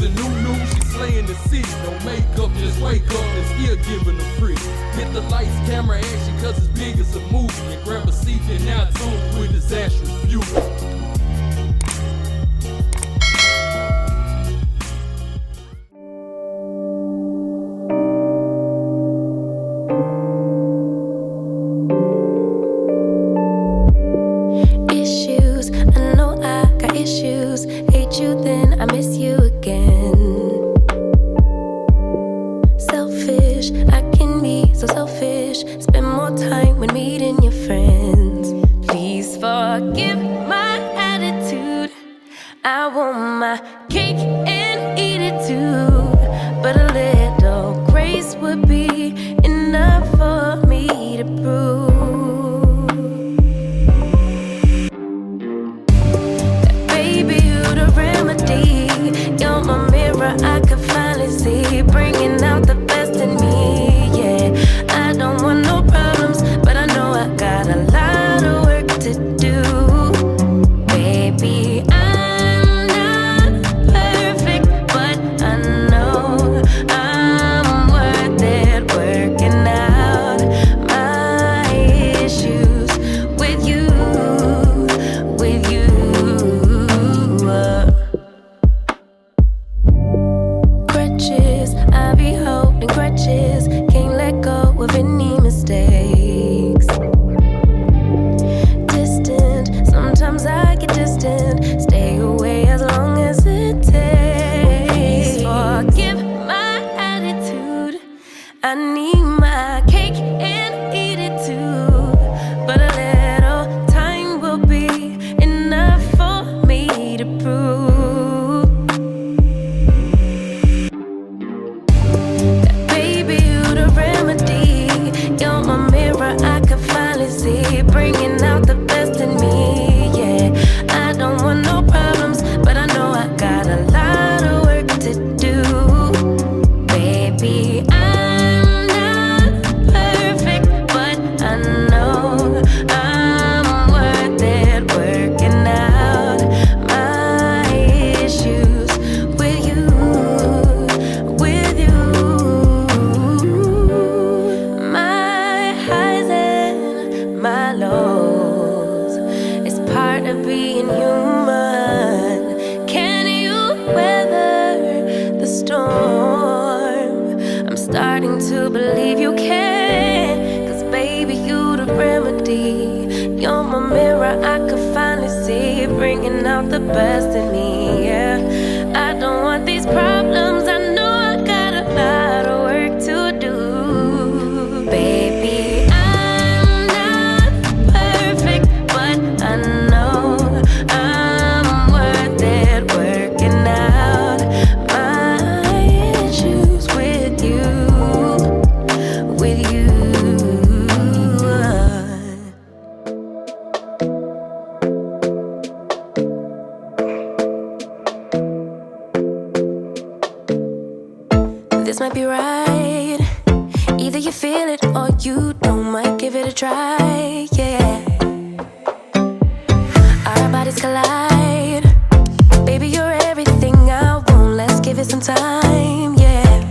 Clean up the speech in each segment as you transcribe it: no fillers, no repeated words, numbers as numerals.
a new, she's slaying the city. No makeup, just wake up and still giving them pretty. Hit the lights, camera, action, cause it's big as a movie. And grab a seat and now tune with Disastrous Beauty. Hate you, then I miss you again. Selfish, I can be so selfish. Spend more time when meeting your friends. Please forgive my attitude. I want my cake and eat it too. But a little grace would be enough for me to prove. You're my mirror, I can finally see, bringing out the best in me, yeah. I don't want no problems, but I know I got a lot of work to do. Baby, I'm not perfect, but I know I'm worth it, working out my issues with you, with you. I be holding grudges, can't let go of any mistakes. Distant, sometimes I get distant. Stay away as long as it takes. Forgive my attitude. I need my cake and eat it too. But a little time will be enough for me to prove. Bringing out the best in me, yeah. I don't want no problems, but I know I got a lot of work to do. Baby, I'm not perfect, but I know I'm worth it, working out my issues with you, with you. My highs and my lows, it's part of being human. Can you weather the storm? I'm starting to believe you can, cause baby, you the remedy. You're my mirror, I could finally see, bringing out the best in me, yeah. I don't want these problems, I know I got a lot of work to do. Baby, I know I'm worth it, working out my issues with you, with you. This might be right. Either you feel it or you don't. Might give it a try, yeah. Our bodies collide. Baby, you're everything I want. Let's give it some time, yeah.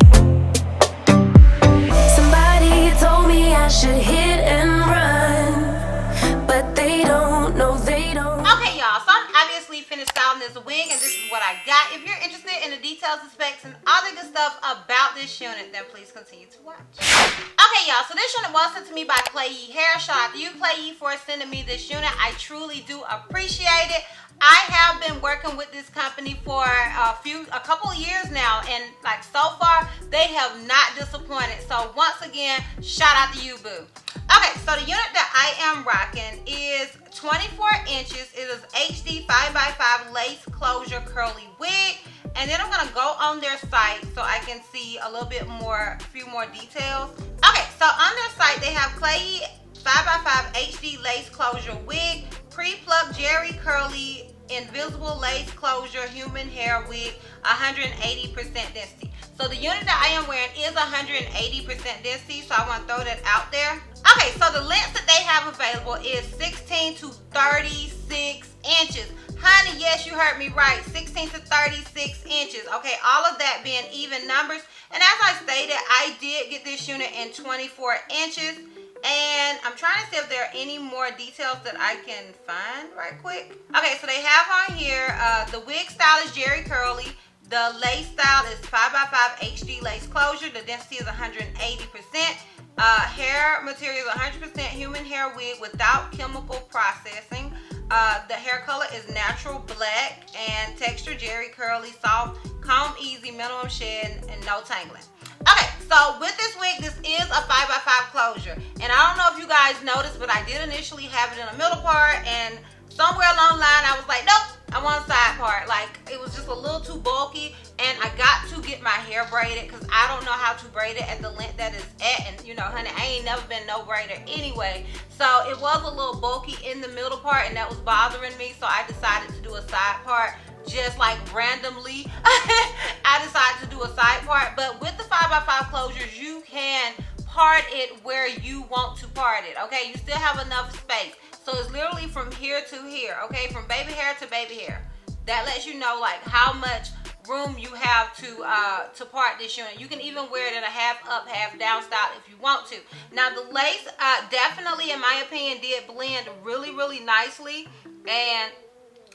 Somebody told me I should hit and run, but they don't know, they don't. Okay, y'all, so I'm obviously finished styling this wig, and this is what I got. If you're interested in the details, the specs, and all the good stuff about this unit, then please continue to watch. Okay, y'all, so this unit was sent to me by Klaiyi Hair. Shout out to you, Klaiyi, for sending me this unit. I truly do appreciate it. I have been working with this company for a couple of years now, and like so far, they have not disappointed. So once again, shout out to you, boo. Okay, so the unit that I am rocking is 24 inches. It is HD 5x5 lace closure curly wig. And then I'm gonna go on their site so I can see a little bit more, a few more details. Okay, so on their site, they have Klaiyi 5x5 HD lace closure wig, pre-plucked jerry curly invisible lace closure human hair wig, 180% density. So the unit that I am wearing is 180% density, so I want to throw that out there. Okay, so the length that they have available is 16 to 36 inches. Honey, yes, you heard me right. 16 to 36 inches. Okay, all of that being even numbers. And as I stated, I did get this unit in 24 inches. And I'm trying to see if there are any more details that I can find right quick. Okay, so they have on here, the wig style is Jerry Curly. The lace style is 5x5 HD lace closure. The density is 180%. Hair material is 100% human hair wig without chemical processing. The hair color is natural black and texture Jerry Curly, soft, comb easy, minimum shed, and no tangling. Okay, so with this wig, this is a 5x5 closure. And I don't know if you guys noticed, but I did initially have it in a middle part, and somewhere along the line, I was like, nope, I want a side part. Like, it was just a little too bulky, and I got to get my hair braided because I don't know how to braid it at the length that it's at. And, you know, honey, I ain't never been no braider anyway. So it was a little bulky in the middle part, and that was bothering me. So I decided to do a side part. Just like randomly, I decided to do a side part. But with the 5x5 closures, you can part it where you want to part it, okay? You still have enough space. So it's literally from here to here, okay? From baby hair to baby hair. That lets you know like how much room you have to part this unit. You can even wear it in a half up, half down style if you want to. Now the lace definitely, in my opinion, did blend really, really nicely. And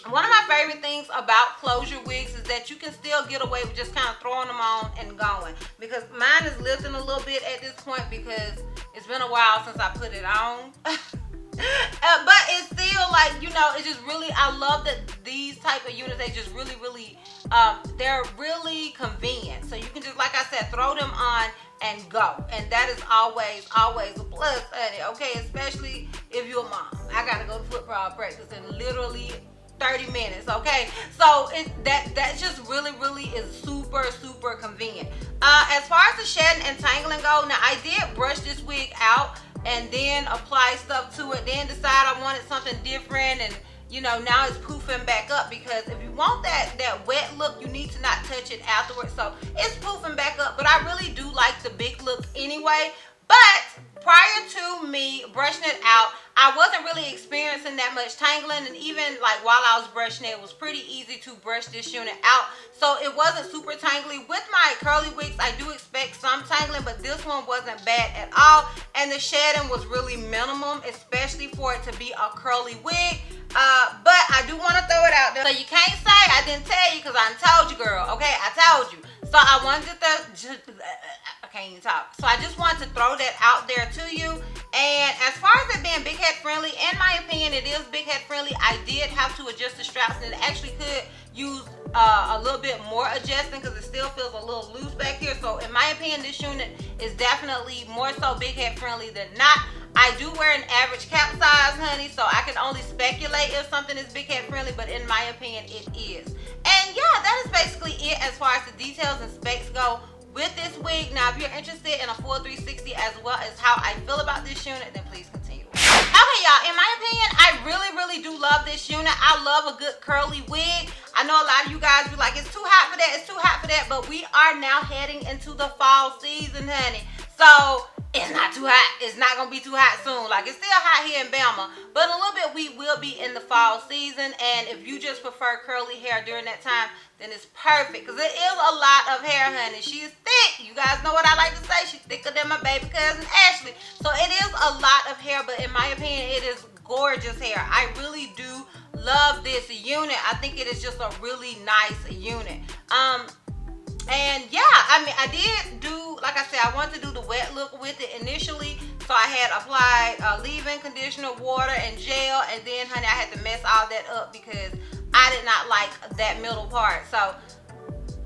one of my favorite things about closure wigs is that you can still get away with just kind of throwing them on and going. Because mine is lifting a little bit at this point because it's been a while since I put it on. But it's still like, you know, it's just really, I love that these type of units, they just really, really, they're really convenient. So you can just, like I said, throw them on and go. And that is always, always a plus, honey, okay? Especially if you're a mom. I got to go to foot bra practice in literally 30 minutes, okay? So that just really, really is super, super convenient. As far as the shedding and tangling go, now I did brush this wig out and then apply stuff to it, then decide I wanted something different, and you know, now it's poofing back up, because if you want that wet look, you need to not touch it afterwards. So it's poofing back up, but I really do like the big look anyway. But prior to me brushing it out, I wasn't really experiencing that much tangling, and even like while I was brushing it, it was pretty easy to brush this unit out. So it wasn't super tangly. With my curly wigs, I do expect some tangling, but this one wasn't bad at all. And the shedding was really minimum, especially for it to be a curly wig. But I do want to throw it out there. So you can't say I didn't tell you, because I told you, girl, okay? I told you. So I wanted to I can't even talk. So I just wanted to throw that out there to you. And as far as it being big head friendly, in my opinion, it is big head friendly. I did have to adjust the straps, and it actually could use a little bit more adjusting because it still feels a little loose back here. So in my opinion, this unit is definitely more so big head friendly than not. I do wear an average cap size, honey, so I can only speculate if something is big head friendly, but in my opinion, it is. And yeah, that is basically it as far as the details and specs go with this wig. Now, if you're interested in a full 360 as well as how I feel about this unit, then please continue. Okay, y'all, in my opinion, I really, really do love this unit. I love a good curly wig. I know a lot of you guys be like, it's too hot for that, it's too hot for that, but we are now heading into the fall season, honey. So it's not too hot. It's not gonna be too hot soon. Like, it's still hot here in Bama, but in a little bit we will be in the fall season. And if you just prefer curly hair during that time, then it's perfect, because it is a lot of hair, honey. She's thick. You guys know what I like to say. She's thicker than my baby cousin Ashley. So it is a lot of hair, but in my opinion, it is gorgeous hair. I really do love this unit. I think it is just a really nice unit. And yeah, I mean, I did do, like I said, I wanted to do the wet look with it initially. So I had applied leave-in conditioner, water, and gel. And then, honey, I had to mess all that up because I did not like that middle part. So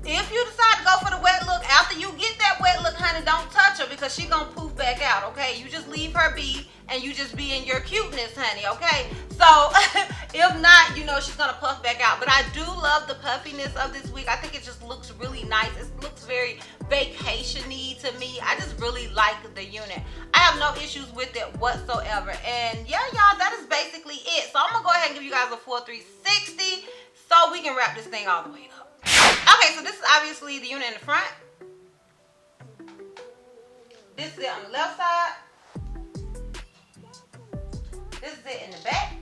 if you decide to go for the wet look, after you get that wet look, honey, don't touch her, because she gonna poof back out, okay? You just leave her be, and you just be in your cuteness, honey, okay? So if not, you know, she's gonna puff back out. But I do love the puffiness of this wig. I think it just looks really nice. It looks very vacation-y to me. I just really like the unit. I have no issues with it whatsoever. And yeah, y'all, that is basically it. So I'm gonna go ahead and give you guys a full 360 so we can wrap this thing all the way up. Okay, so this is obviously the unit in the front. This is it on the left side. This is it in the back.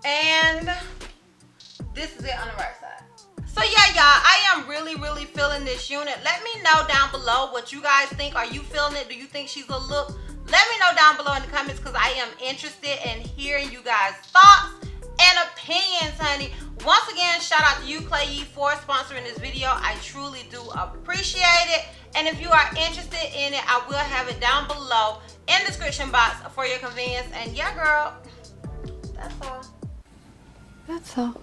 And this is it on the right side. So yeah, y'all, I am really feeling this unit. Let me know down below what you guys think. Are you feeling it? Do you think she's a look? Let me know down below in the comments because I am interested in hearing you guys' thoughts and opinions, honey. Once again, shout out to you, Klaiyi, for sponsoring this video. I truly do appreciate it. And if you are interested in it, I will have it down below in the description box for your convenience. And yeah, girl, that's all. That's all.